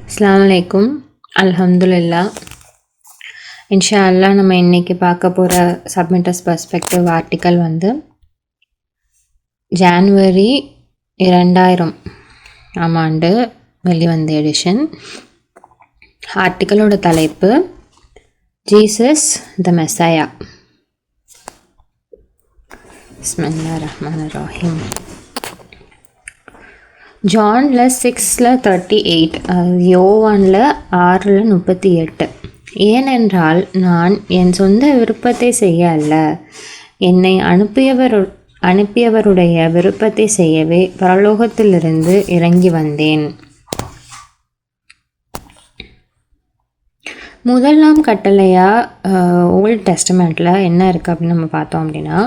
அஸ்ஸலாமு அலைக்கும். அல்ஹம்துலில்லா. இன்ஷா அல்லாஹ் நம்ம இன்றைக்கி பார்க்க போகிற சப்மிட்டர்ஸ் பெர்ஸ்பெக்டிவ் ஆர்டிக்கல் வந்து ஜான்வரி 2000 ஆண்டு வெளிவந்த எடிஷன். ஆர்டிக்கலோட தலைப்பு ஜீசஸ் த மெஸ்ஸாயா. பிஸ்மில்லாஹிர் ரஹ்மானிர் ரஹீம். ஜானில் 6:38, யோவானில் 6:38. ஏனென்றால் நான் என் சொந்த விருப்பத்தை செய்ய அல்ல, என்னை அனுப்பியவருடைய விருப்பத்தை செய்யவே பரலோகத்திலிருந்து இறங்கி வந்தேன். முதலாம் கட்டளையாக ஓல்ட் டெஸ்டமெண்ட்டில் என்ன இருக்குது அப்படின்னு நம்ம பார்த்தோம் அப்படின்னா,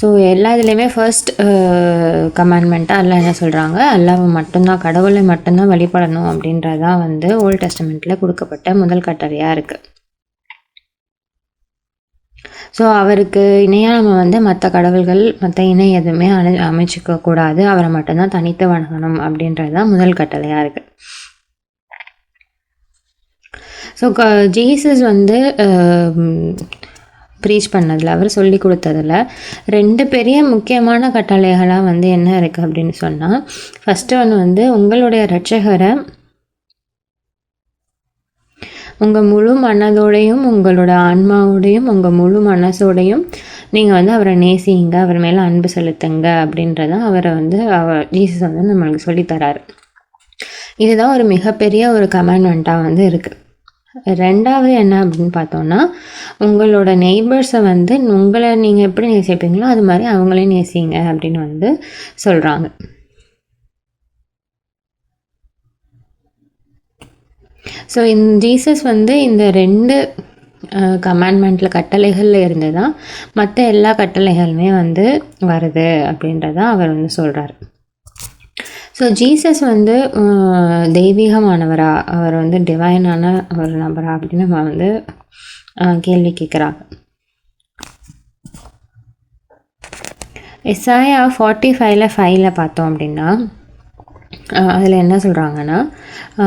ஸோ எல்லா இதுலேயுமே ஃபர்ஸ்ட் கமாண்ட்மெண்ட்டாக அல்லாஹ் என்ன சொல்கிறாங்க, அல்லாஹ்வை மட்டும்தான், கடவுளை மட்டும்தான் வழிபடணும் அப்படின்றதான் வந்து ஓல்ட் டெஸ்டமெண்ட்டில் கொடுக்கப்பட்ட முதல் கட்டளையாக இருக்குது. ஸோ அவருக்கு இணையாக நம்ம வந்து மற்ற கடவுள்கள் மற்ற இணை எதுவுமே அமைச்சிக்க கூடாது, அவரை மட்டும்தான் தனித்து வணங்கணும் அப்படின்றது தான் முதல் கட்டளையாக இருக்குது. ஸோ ஜீசஸ் வந்து ப்ரீச் பண்ணதில், அவர் சொல்லி கொடுத்ததில் 2 பெரிய முக்கியமான கட்டளைகளாக வந்து என்ன இருக்குது அப்படின்னு சொன்னால், ஃபஸ்ட்டு ஒன்று வந்து உங்களுடைய இரட்சகரை உங்கள் முழு மனதோடையும் உங்களோட ஆன்மாவோடையும் உங்கள் முழு மனசோடையும் நீங்கள் வந்து அவரை நேசிங்க, அவர் மேலே அன்பு செலுத்துங்க அப்படின்றதான் ஜீசஸ் வந்து நம்மளுக்கு சொல்லித்தராரு. இதுதான் ஒரு மிகப்பெரிய ஒரு கமாண்ட்மெண்ட்டாக வந்து இருக்குது. 2வது என்ன அப்படின்னு பார்த்தோன்னா, உங்களோட நெய்பர்ஸை வந்து உங்களை நீங்கள் எப்படி நேசிப்பீங்களோ அது மாதிரி அவங்களையும் நேசிங்க அப்படின்னு வந்து சொல்கிறாங்க. ஸோ ஜீசஸ் வந்து இந்த 2 கமாண்ட்மெண்ட்டில் கட்டளைகளில் இருந்து தான் மற்ற எல்லா கட்டளைகளுமே வந்து வருது அப்படின்றதான் அவர் வந்து சொல்கிறார். ஸோ ஜீசஸ் வந்து தெய்வீகமானவரா, அவர் வந்து டிவைனான ஒரு நபரா அப்படின்னு நம்ம வந்து கேள்வி கேட்குறாங்க. எசாயா 45:5 பார்த்தோம் அப்படின்னா, அதில் என்ன சொல்கிறாங்கன்னா,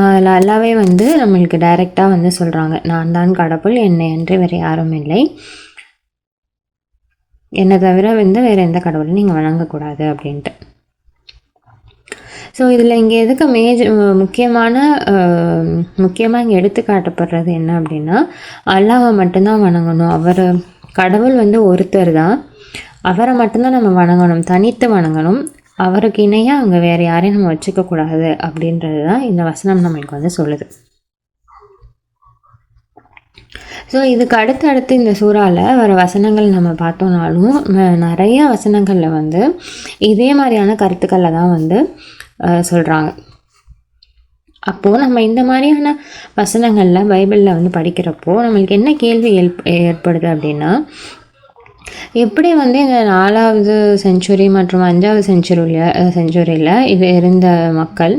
அதில் அல்லாவே வந்து நம்மளுக்கு டைரெக்டாக வந்து சொல்கிறாங்க, நான் தான் கடவுள், என்னை அன்றி வேறு யாரும் இல்லை, என்னை தவிர வந்து வேறு எந்த கடவுளையும் நீங்கள் வணங்கக்கூடாது அப்படின்ட்டு. ஸோ இதில் இங்கே எதுக்கு முக்கியமாக இங்கே எடுத்து காட்டப்படுறது என்ன அப்படின்னா, அல்லாஹ்வை மட்டும்தான் வணங்கணும், அவர் கடவுள் வந்து ஒருத்தர் தான், அவரை மட்டும்தான் நம்ம வணங்கணும், தனித்து வணங்கணும், அவருக்கு இணையாக அங்கே வேறு யாரையும் நம்ம வச்சுக்கக்கூடாது அப்படின்றது தான் இந்த வசனம் நம்மளுக்கு வந்து சொல்லுது. ஸோ இதுக்கு அடுத்தடுத்து இந்த சூறாவில் வர வசனங்கள் நம்ம பார்த்தோம்னாலும் நிறைய வசனங்களில் வந்து இதே மாதிரியான கருத்துக்களை தான் வந்து சொல்கிறாங்க. அப்போது நம்ம இந்த மாதிரியான வசனங்களில் பைபிளில் வந்து படிக்கிறப்போ நம்மளுக்கு என்ன கேள்வி ஏற்படுது அப்படின்னா, எப்படி வந்து இந்த 4வது செஞ்சுரி மற்றும் 5வது செஞ்சுரியில் இது இருந்த மக்கள்,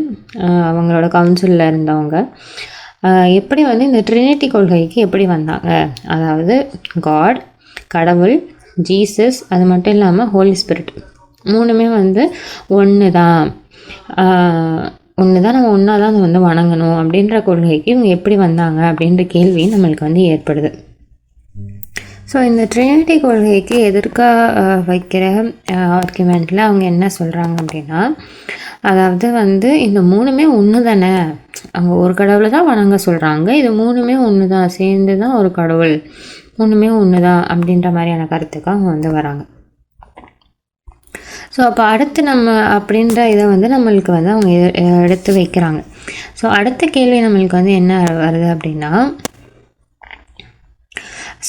அவங்களோட கவுன்சிலில் இருந்தவங்க எப்படி வந்து இந்த ட்ரினிட்டி கொள்கைக்கு எப்படி வந்தாங்க, அதாவது காட், கடவுள், ஜீசஸ், அது மட்டும் இல்லாமல் ஹோலி ஸ்பிரிட் 3மே வந்து ஒன்று தான், நம்ம ஒன்றா தான் அதை வந்து வணங்கணும் அப்படின்ற கொள்கைக்கு இவங்க எப்படி வந்தாங்க அப்படின்ற கேள்வி நம்மளுக்கு வந்து ஏற்படுது. ஸோ இந்த ட்ரினிட்டி கொள்கைக்கு எதிர்க்க வைக்கிற ஆர்குமெண்ட்டில் அவங்க என்ன சொல்கிறாங்க அப்படின்னா, அதாவது வந்து இந்த 3மே ஒன்று தானே, அவங்க ஒரு கடவுளை தான் வணங்க சொல்கிறாங்க, இது 3மே ஒன்று தான், சேர்ந்து தான் ஒரு கடவுள், 3மே ஒன்று தான் அப்படின்ற மாதிரியான கருத்துக்கு அவங்க வந்து வராங்க. ஸோ அப்போ அடுத்து நம்ம அப்படின்ற இதை வந்து நம்மளுக்கு வந்து அவங்க எடுத்து வைக்கிறாங்க. ஸோ அடுத்த கேள்வி நம்மளுக்கு வந்து என்ன வருது அப்படின்னா,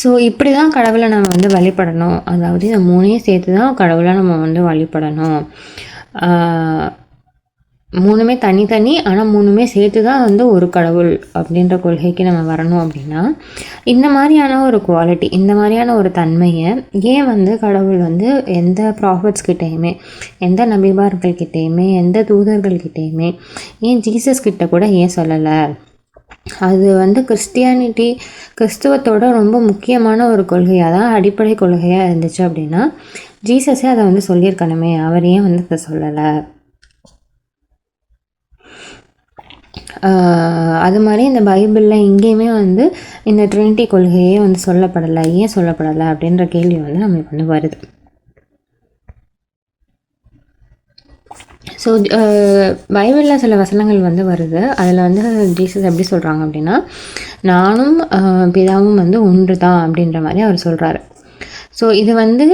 ஸோ இப்படி தான் கடவுளை நம்ம வந்து வழிபடணும், அதாவது இந்த 3ஐயும் சேர்த்து தான் கடவுளை நம்ம வந்து வழிபடணும், 3மே தனித்தனி ஆனால் 3மே சேர்த்து தான் வந்து ஒரு கடவுள் அப்படின்ற கொள்கைக்கு நம்ம வரணும் அப்படின்னா, இந்த மாதிரியான ஒரு குவாலிட்டி, இந்த மாதிரியான ஒரு தன்மையை ஏன் வந்து கடவுள் வந்து எந்த ப்ராஃபட்ஸ்கிட்டையுமே, எந்த நபிமார்கள்கிட்டையுமே, எந்த தூதர்கள்கிட்டையுமே, ஏன் ஜீசஸ் கிட்ட கூட ஏன் சொல்லலை? அது வந்து கிறிஸ்துவத்தோட ரொம்ப முக்கியமான ஒரு கொள்கையாக தான், அடிப்படை கொள்கையாக இருந்துச்சு அப்படின்னா ஜீசஸே அதை வந்து சொல்லியிருக்கணுமே, அவர் ஏன் வந்து அதை சொல்லலை? அது மாதிரி இந்த பைபிளில் எங்கேயுமே வந்து இந்த ட்ரினிட்டி கொள்கையே வந்து சொல்லப்படலை, ஏன் சொல்லப்படலை அப்படின்ற கேள்வி வந்து நம்மளுக்கு வந்து வருது. ஸோ பைபிளில் சில வசனங்கள் வந்து வருது. அதில் வந்து ஜீசஸ் எப்படி சொல்கிறாங்க அப்படின்னா, நானும் பிதாவும் வந்து ஒன்று தான் அப்படின்ற மாதிரி அவர் சொல்கிறாரு. ஸோ இது வந்து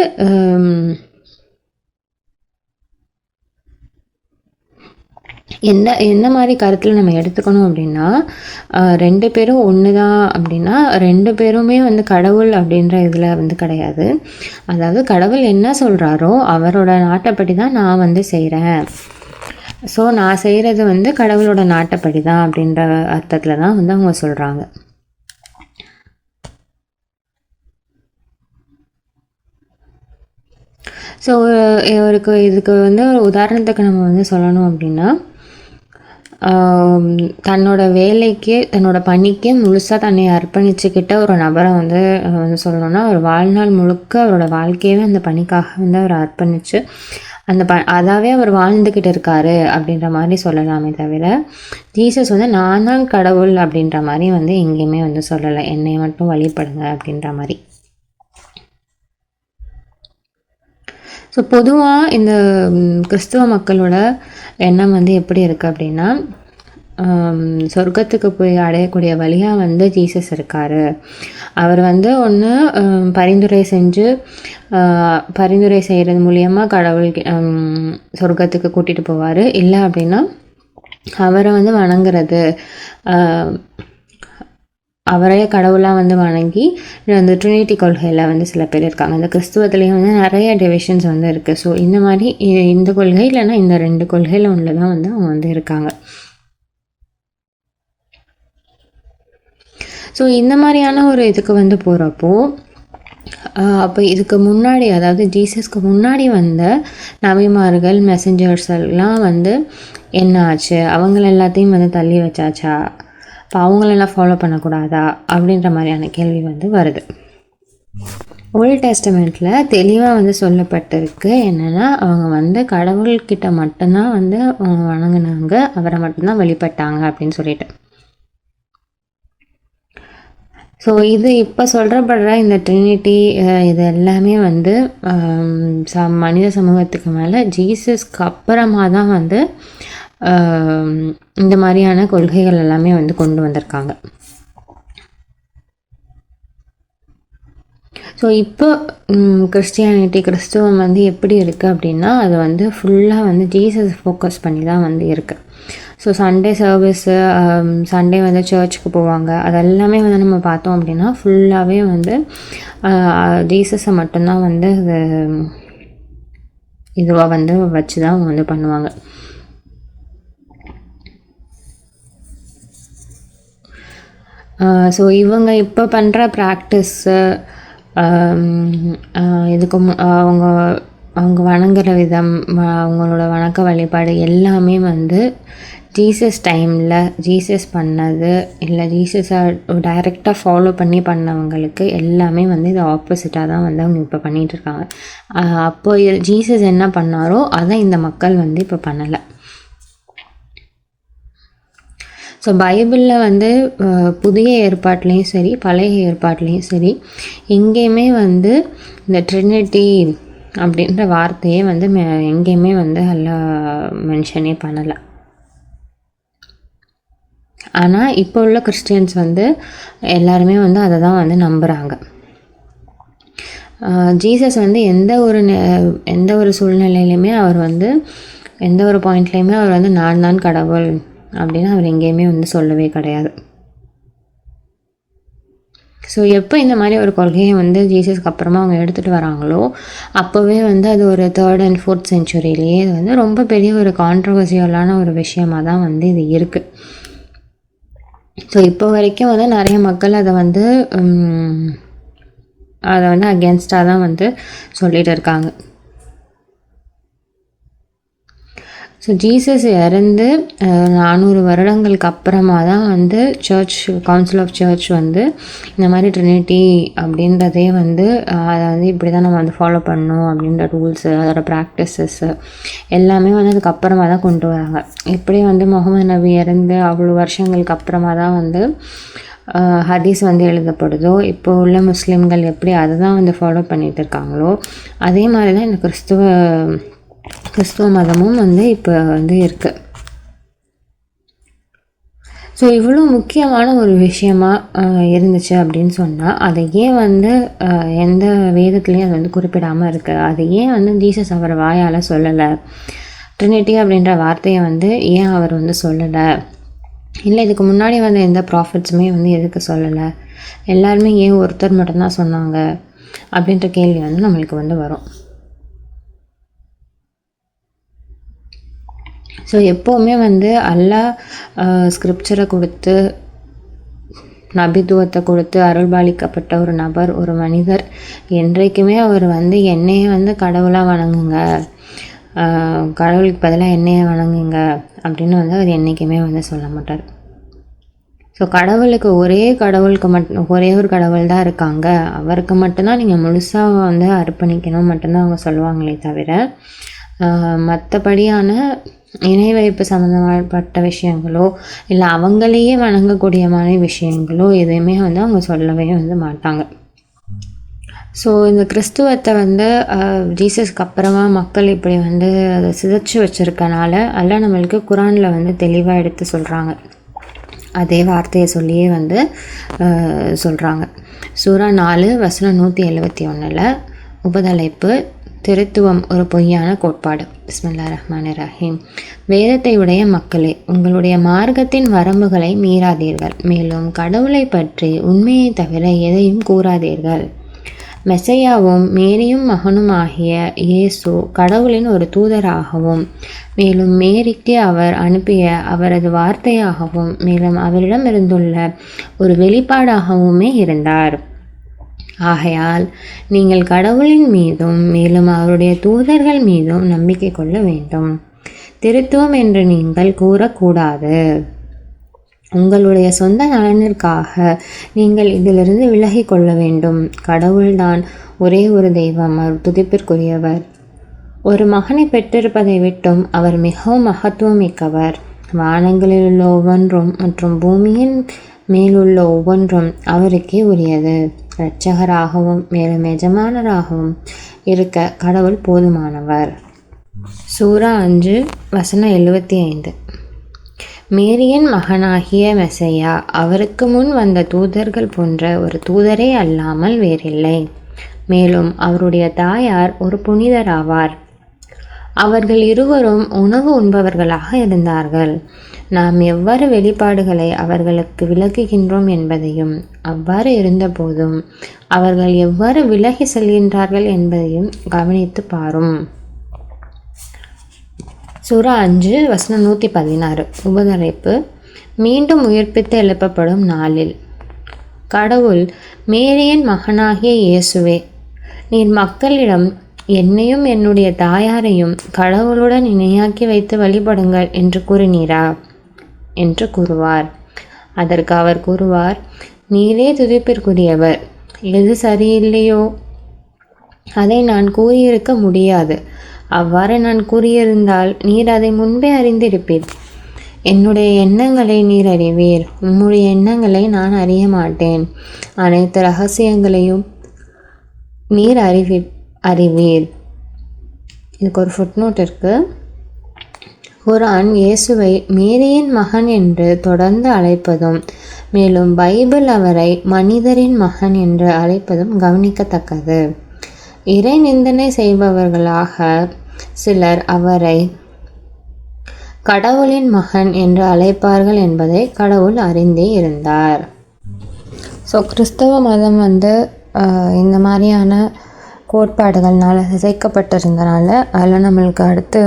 என்ன மாதிரி கருத்தில் நம்ம எடுத்துக்கணும் அப்படின்னா, 2 பேரும் ஒன்று தான் அப்படின்னா 2 பேருமே வந்து கடவுள் அப்படின்ற இதில் வந்து கிடையாது. அதாவது கடவுள் என்ன சொல்கிறாரோ அவரோட நாட்டைப்படி தான் நான் வந்து செய்கிறேன். ஸோ நான் செய்கிறது வந்து கடவுளோட நாட்டைப்படி தான் அப்படின்ற அர்த்தத்தில் தான் வந்து அவங்க சொல்கிறாங்க. ஸோ இதுக்கு வந்து ஒரு உதாரணத்துக்கு நம்ம வந்து சொல்லணும் அப்படின்னா, தன்னோட வேலைக்கு தன்னோட பணிக்கே முழுசாக தன்னை அர்ப்பணிச்சுக்கிட்ட ஒரு நபரை வந்து சொல்லணும்னா, அவர் வாழ்நாள் முழுக்க அவரோட வாழ்க்கையவே அந்த பணிக்காக வந்து அவர் அர்ப்பணித்து அந்த அதாவே அவர் வாழ்ந்துக்கிட்டு இருக்காரு அப்படின்ற மாதிரி சொல்லலாமே தவிர, ஜீசஸ் வந்து நான் தான் கடவுள் அப்படின்ற மாதிரி வந்து எங்கேயுமே வந்து சொல்லலை, என்னை மட்டும் வழிபடுங்க அப்படின்ற மாதிரி. ஸோ பொதுவாக இந்த கிறிஸ்துவ மக்களோட எண்ணம் வந்து எப்படி இருக்குது அப்படின்னா, சொர்க்கத்துக்கு போய் அடையக்கூடிய வழியாக வந்து ஜீசஸ் இருக்கார். அவர் வந்து ஒன்று பரிந்துரை செய்கிறது மூலியமாக கடவுள் சொர்க்கத்துக்கு கூட்டிகிட்டு போவார். இல்லை அப்படின்னா அவரை வந்து வணங்குறது, அவரே கடவுளாக வந்து வணங்கி அந்த ட்ரினிட்டி கொள்கையில் வந்து சில பேர் இருக்காங்க. இந்த கிறிஸ்துவத்துலேயும் வந்து நிறைய டிவிஷன்ஸ் வந்து இருக்குது. ஸோ இந்த மாதிரி இந்த கொள்கை இல்லைன்னா இந்த 2 கொள்கையில் ஒன்றில் தான் வந்து அவங்க வந்து இருக்காங்க. ஸோ இந்த மாதிரியான ஒரு இதுக்கு வந்து போகிறப்போ, அப்போ இதுக்கு முன்னாடி, அதாவது ஜீசஸ்க்கு முன்னாடி வந்த நபிமார்கள், மெசஞ்சர்ஸ் எல்லாம் வந்து என்ன ஆச்சு, அவங்கள எல்லாத்தையும் வந்து தள்ளி வச்சாச்சா, இப்போ அவங்களெல்லாம் ஃபாலோ பண்ணக்கூடாதா அப்படின்ற மாதிரியான கேள்வி வந்து வருது. ஓல்ட் டெஸ்டமெண்ட்டில் தெளிவாக வந்து சொல்லப்பட்டிருக்கு என்னென்னா, அவங்க வந்து கடவுள்கிட்ட மட்டும்தான் வந்து அவங்க வணங்கினாங்க, அவரை மட்டும்தான் வழிபட்டாங்க அப்படின்னு சொல்லிட்டு. ஸோ இது இப்போ சொல்கிறப்படுற இந்த ட்ரினிட்டி இது எல்லாமே வந்து மனித சமூகத்துக்கு மேலே ஜீசஸ்க்கு அப்புறமா தான் வந்து இந்த மாதிரியான கொள்கைகள் எல்லாமே வந்து கொண்டு வந்திருக்காங்க. ஸோ இப்போ கிறிஸ்துவம் வந்து எப்படி இருக்குது அப்படின்னா, அது வந்து ஃபுல்லாக வந்து ஜீசஸ் ஃபோக்கஸ் பண்ணி தான் வந்து இருக்குது. ஸோ சண்டே சர்வீஸு, சண்டே வந்து சர்ச்சுக்கு போவாங்க, அதெல்லாமே வந்து நம்ம பார்த்தோம் அப்படின்னா ஃபுல்லாகவே வந்து ஜீசஸை மட்டும்தான் வந்து இதுவாக வந்து வச்சு தான் அவங்க வந்து பண்ணுவாங்க. ஸோ இவங்க இப்போ பண்ணுற ப்ராக்டிஸ்ஸு, இதுக்கு அவங்க வணங்குற விதம், அவங்களோட வணக்க வழிபாடு எல்லாமே வந்து ஜீசஸ் டைமில் ஜீசஸ் பண்ணது, இல்லை ஜீசஸை டைரெக்டாக ஃபாலோ பண்ணவங்களுக்கு எல்லாமே வந்து இது ஆப்போசிட்டாக தான் வந்து அவங்க இப்போ பண்ணிகிட்ருக்காங்க. அப்போ ஜீசஸ் என்ன பண்ணாரோ அதை இந்த மக்கள் வந்து இப்போ பண்ணலை. ஸோ பைபிளில் வந்து புதிய ஏற்பாட்லேயும் சரி, பழைய ஏற்பாட்லேயும் சரி, எங்கேயுமே வந்து இந்த ட்ரினிட்டி அப்படின்ற வார்த்தையே வந்து எங்கேயுமே வந்து எல்லாம் மென்ஷனே பண்ணலை. ஆனால் இப்போ உள்ள கிறிஸ்டியன்ஸ் வந்து எல்லாருமே வந்து அதை தான் வந்து நம்புகிறாங்க. ஜீசஸ் வந்து எந்த ஒரு சூழ்நிலையிலையுமே அவர் வந்து எந்த ஒரு பாயிண்ட்லேயுமே அவர் வந்து நான் தான் கடவுள் அப்படின்னு அவர் எங்கேயுமே வந்து சொல்லவே கிடையாது. ஸோ எப்போ இந்த மாதிரி ஒரு கொள்கையை வந்து ஜீசஸ்க்கு அப்புறமா அவங்க எடுத்துகிட்டு வராங்களோ, அப்போவே வந்து அது ஒரு 3rd and 4th centuryலேயே இது வந்து ரொம்ப பெரிய ஒரு கான்ட்ரவர்சியலான ஒரு விஷயமாக தான் வந்து இது இருக்குது. ஸோ இப்போ வரைக்கும் வந்து நிறைய மக்கள் அதை வந்து அகேன்ஸ்டாக தான் வந்து சொல்லிகிட்டு இருக்காங்க. ஸோ ஜீசஸ் இறந்து 400 வருடங்களுக்கு அப்புறமா தான் வந்து சர்ச், கவுன்சில் ஆஃப் சர்ச் வந்து இந்த மாதிரி ட்ரினிட்டி அப்படின்றதே வந்து அதாவது இப்படி தான் நம்ம வந்து ஃபாலோ பண்ணணும் அப்படின்ற ரூல்ஸு, அதோட ப்ராக்டிசஸ்ஸு எல்லாமே வந்து அதுக்கப்புறமா தான் கொண்டு வராங்க. எப்படி வந்து முகமது நபி இறந்து அவ்வளோ வருஷங்களுக்கு அப்புறமா தான் வந்து ஹதீஸ் வந்து எழுதப்படுதோ, இப்போ உள்ள முஸ்லீம்கள் எப்படி அதை தான் வந்து ஃபாலோ பண்ணிகிட்டு இருக்காங்களோ, அதே மாதிரி தான் இந்த கிறிஸ்துவ மதமும் வந்து இப்போ வந்து இருக்குது. ஸோ இவ்வளோ முக்கியமான ஒரு விஷயமா இருந்துச்சு அப்படின்னு சொன்னால், அதை ஏன் வந்து எந்த வேதத்துலேயும் அது வந்து குறிப்பிடாமல் இருக்குது? அது ஏன் வந்து ஜீசஸ் அவர் வாயால் சொல்லலை? ட்ரினிட்டி அப்படின்ற வார்த்தையை வந்து ஏன் அவர் வந்து சொல்லலை? இல்லை இதுக்கு முன்னாடி வந்து எந்த ப்ராஃபிட்ஸுமே வந்து எதுக்கு சொல்லலை? எல்லாருமே ஏன் ஒருத்தர் மட்டும்தான் சொன்னாங்க? அப்படின்ற கேள்வி வந்து நம்மளுக்கு வந்து வரும். ஸோ எப்போவுமே வந்து அல்லாஹ் ஸ்கிரிப்சரை கொடுத்து, நபித்துவத்தை கொடுத்து அருள்பாலிக்கப்பட்ட ஒரு நபர், ஒரு மனிதர் என்றைக்குமே அவர் வந்து என்னையே வந்து கடவுளாக வணங்குங்க, கடவுளுக்கு பதிலாக என்னையே வணங்குங்க அப்படின்னு வந்து அவர் என்றைக்குமே வந்து சொல்ல மாட்டார். ஸோ கடவுளுக்கு ஒரே ஒரு கடவுள் தான் இருக்காங்க, அவருக்கு மட்டும்தான் நீங்கள் முழுசாக வந்து அர்ப்பணிக்கணும் மட்டும்தான் அவங்க சொல்லுவாங்களே தவிர, மற்றபடியான இணை வைப்பு சம்மந்தப்பட்ட விஷயங்களோ இல்லை அவங்களையே வணங்கக்கூடியமான விஷயங்களோ எதுவுமே வந்து அவங்க சொல்லவே வந்து மாட்டாங்க. ஸோ இந்த கிறிஸ்துவத்தை வந்து ஜீசஸ்க்கு அப்புறமா மக்கள் இப்படி வந்து அதை சிதைச்சி வச்சுருக்கனால எல்லாம் நம்மளுக்கு குரானில் வந்து தெளிவாக எடுத்து சொல்கிறாங்க. அதே வார்த்தையை சொல்லியே வந்து சொல்கிறாங்க. சூரா 4 வசனம் 171 உபதலைப்பு திருத்துவம் ஒரு பொய்யான கோட்பாடு. பிஸ்மில்லாஹிர்ரஹ்மானிர்ரஹீம். வேதத்தை உடைய மக்களே, உங்களுடைய மார்க்கத்தின் வரம்புகளை மீறாதீர்கள், மேலும் கடவுளை பற்றி உண்மையை தவிர எதையும் கூறாதீர்கள். மெசையாவும் மேரியும் மகனும் ஆகிய இயேசு கடவுளின் ஒரு தூதராகவும், மேலும் மேரிக்கு அவர் அனுப்பிய அவரது வார்த்தையாகவும், மேலும் அவரிடமிருந்துள்ள ஒரு வெளிப்பாடாகவுமே இருந்தார். ஆகையால் நீங்கள் கடவுளின் மீதும் மேலும் அவருடைய தூதர்கள் மீதும் நம்பிக்கை கொள்ள வேண்டும். திருத்துவம் என்று நீங்கள் கூறக்கூடாது. உங்களுடைய சொந்த நலனிற்காக நீங்கள் இதிலிருந்து விலகி கொள்ள வேண்டும். கடவுள்தான் ஒரே ஒரு தெய்வம், அவர் துதிப்பிற்குரியவர். ஒரு மகனை பெற்றிருப்பதை விட்டும் அவர் மிகவும் மகத்துவம் மிக்கவர். வானங்களில் உள்ள ஒவ்வொன்றும் மற்றும் பூமியின் மேலுள்ள ஒவ்வொன்றும் அவருக்கே உரியது. இரட்சகராகவும் மேலும் எஜமானராகவும் இருக்க கடவுள் போதுமானவர். சூரா 5 வசனம் 75. மேரியின் மகனாகிய மெசையா அவருக்கு முன் வந்த தூதர்கள் போன்ற ஒரு தூதரே அல்லாமல் வேறில்லை. மேலும் அவருடைய தாயார் ஒரு புனிதராவார். அவர்கள் இருவரும் உணவு உண்பவர்களாக இருந்தார்கள். நாம் எவ்வாறு வெளிப்பாடுகளை அவர்களுக்கு விளக்குகின்றோம் என்பதையும், அவ்வாறு இருந்தபோதும் அவர்கள் எவ்வாறு விலகி செல்கின்றார்கள் என்பதையும் கவனித்து பாரும். சூரா 5 வசனம் 116 உபதலைப்பு மீண்டும் உயிர்ப்பித்து எழுப்பப்படும் நாளில். கடவுள், மேரியின் மகனாகிய இயேசுவே, நீர் மக்களிடம் என்னையும் என்னுடைய தாயாரையும் கடவுளுடன் இணையாக்கி வைத்து வழிபடுங்கள் என்று கூறினீரா என்று கூறுவார். அதற்கு அவர் கூறுவார், நீரே துதிப்பிற்குரியவர். எது சரியில்லையோ அதை நான் கூறியிருக்க முடியாது. அவ்வாறு நான் கூறியிருந்தால் நீர் அதை முன்பே அறிந்திருப்பீர். என்னுடைய எண்ணங்களை நீர் அறிவீர், உம்முடைய எண்ணங்களை நான் அறிய மாட்டேன். அனைத்து இரகசியங்களையும் நீர் அறிவீர். இதுக்கு ஒரு ஃபுட்நோட் இருக்குது. குர்ஆன் இயேசுவை மேரியின் மகன் என்று தொடர்ந்து அழைப்பதும், மேலும் பைபிள் அவரை மனிதரின் மகன் என்று அழைப்பதும் கவனிக்கத்தக்கது. இறை நிந்தனை செய்பவர்களாக சிலர் அவரை கடவுளின் மகன் என்று அழைப்பார்கள் என்பதை கடவுள் அறிந்தே இருந்தார். ஸோ கிறிஸ்தவ மதம் வந்து இந்த மாதிரியான கோட்பாடுகள்னால சிதைக்கப்பட்டிருந்தனால அதில் நம்மளுக்கு அடுத்து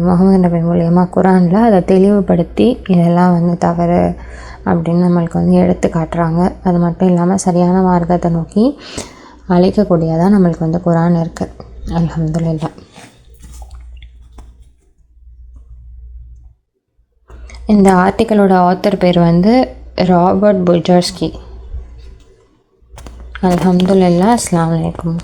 முகமது நபி மூலியமாக குரானில் அதை தெளிவுபடுத்தி இதெல்லாம் வந்து தவறு அப்படின்னு நம்மளுக்கு வந்து எடுத்து காட்டுறாங்க. அது மட்டும் இல்லாமல் சரியான மார்க்கத்தை நோக்கி அழைக்கக்கூடியதாக நம்மளுக்கு வந்து குரான் இருக்குது. அல்ஹம்துலில்லாஹ். இந்த ஆர்டிக்கலோட ஆத்தர் பேர் வந்து ராபர்ட் புஜர்ஸ்கி. அல்ஹம்துலில்லாஹ். அஸ்ஸலாமு அலைக்கும்.